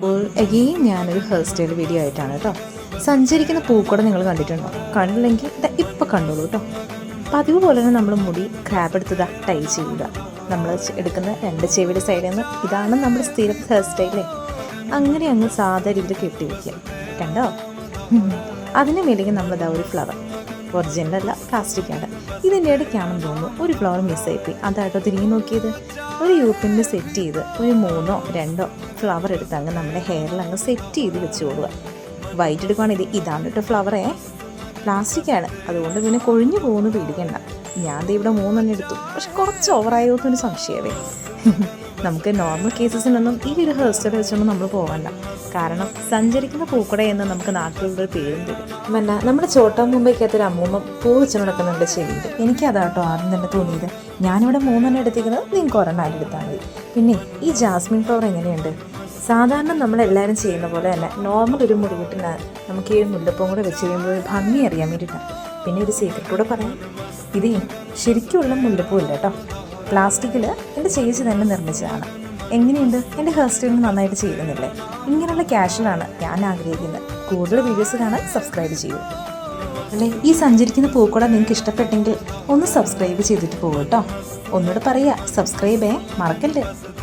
അപ്പോൾ അഗെയിൻ ഞാനൊരു hair style video ആയിട്ടാണ് കേട്ടോ. സഞ്ചരിക്കുന്ന പൂക്കൂടെ നിങ്ങൾ കണ്ടിട്ടുണ്ടോ? കണ്ടില്ലെങ്കിൽ ഇപ്പം കണ്ടോളൂ കേട്ടോ. പതിവ് പോലെ തന്നെ നമ്മൾ മുടി ക്രാബ് എടുത്തതാ ടൈ ചെയ്യുക. നമ്മൾ എടുക്കുന്ന 2 ചെവിയുടെ സൈഡിൽ നിന്ന് ഇതാണ് നമ്മുടെ സ്ഥിരം ഹെയർ സ്റ്റൈലേ. അങ്ങനെ അങ്ങ് സാധാ രീതിയിൽ കെട്ടി വയ്ക്കുക. കണ്ടോ? അതിന് മേലേക്ക് നമ്മളിതാ ഒരു ഫ്ലവർ, ഒറിജിനലല്ല പ്ലാസ്റ്റിക്കാണ്. ഇതിൻ്റെ ഇടയ്ക്കാണെന്ന് തോന്നുന്നു ഒരു ഫ്ലവർ മിസ്സായിപ്പോയി. അതായിട്ടോ തിരിഞ്ഞ് നോക്കിയത്. ഒരു യൂപ്പിന് സെറ്റ് ചെയ്ത് ഒരു 3ഓ 2ഓ ഫ്ലവർ എടുത്ത് അങ്ങ് നമ്മുടെ ഹെയറിൽ അങ്ങ് സെറ്റ് ചെയ്ത് വെച്ച് കൊടുക്കുക. വൈറ്റ് എടുക്കുകയാണെങ്കിൽ ഇതാണ് കേട്ടോ ഫ്ലവറേ. പ്ലാസ്റ്റിക്കാണ്, അതുകൊണ്ട് പിന്നെ കൊഴിഞ്ഞു പോകുന്നു പേടിക്കണ്ട. ഞാൻ ഇവിടെ 3 എടുത്തു, പക്ഷെ കുറച്ച് ഓവറായോ എന്നൊരു സംശയമേ. നമുക്ക് നോർമൽ കേസസിനൊന്നും ഈ ഒരു ഹെയർ സ്റ്റൈൽ വെച്ചൊന്നും നമ്മൾ പോകണ്ട. കാരണം സഞ്ചരിക്കുന്ന പൂക്കട എന്ന് നമുക്ക് നാട്ടിലുള്ള പേരും തരും. പിന്നെ നമ്മുടെ ചോട്ടാ മുംബൈക്കകത്തൊരു അമ്മൂമ്മ പൂ വെച്ച് നടക്കുന്നുണ്ട് ചെവിയിൽ. എനിക്കതാട്ടോ ആദ്യം തന്നെ തോന്നിയത്. ഞാനിവിടെ 3 എടുത്തിരിക്കുന്നത്, നിങ്ങൾക്ക് 1 എടുത്താൽ മതി. പിന്നെ ഈ ജാസ്മിൻ ഫ്ലവർ എങ്ങനെയുണ്ട്? സാധാരണ നമ്മളെല്ലാവരും ചെയ്യുന്ന പോലെ തന്നെ നോർമൽ ഒരു മുടിവെട്ടിന് നമുക്ക് ഈ മുല്ലപ്പൂവും കൂടെ വെച്ച് കഴിയുമ്പോൾ ഒരു ഭംഗി അറിയാൻ വേണ്ടിയിട്ടാണ്. പിന്നെ ഒരു സീക്രട്ട് കൂടെ പറയാം. ഇത് ശരിക്കുള്ള മുല്ലപ്പൂ ഇല്ല കേട്ടോ, പ്ലാസ്റ്റിക്കിൽ എൻ്റെ ചേച്ചി തന്നെ നിർമ്മിച്ചതാണ്. എങ്ങനെയുണ്ട്? എൻ്റെ ഹെയർ സ്റ്റൈൽ നന്നായിട്ട് ചെയ്യുന്നില്ലേ? ഇങ്ങനെയുള്ള ക്യാഷ്വലാണ് ഞാൻ ആഗ്രഹിക്കുന്നത്. കൂടുതൽ വീഡിയോസ് കാണാൻ സബ്സ്ക്രൈബ് ചെയ്യൂ. അല്ലേ, ഈ സഞ്ചരിക്കുന്ന പൂക്കൂടെ നിങ്ങൾക്ക് ഇഷ്ടപ്പെട്ടെങ്കിൽ ഒന്ന് സബ്സ്ക്രൈബ് ചെയ്തിട്ട് പോകും കേട്ടോ. ഒന്നുകൂടെ പറയുക, സബ്സ്ക്രൈബ് മറക്കല്ലേ.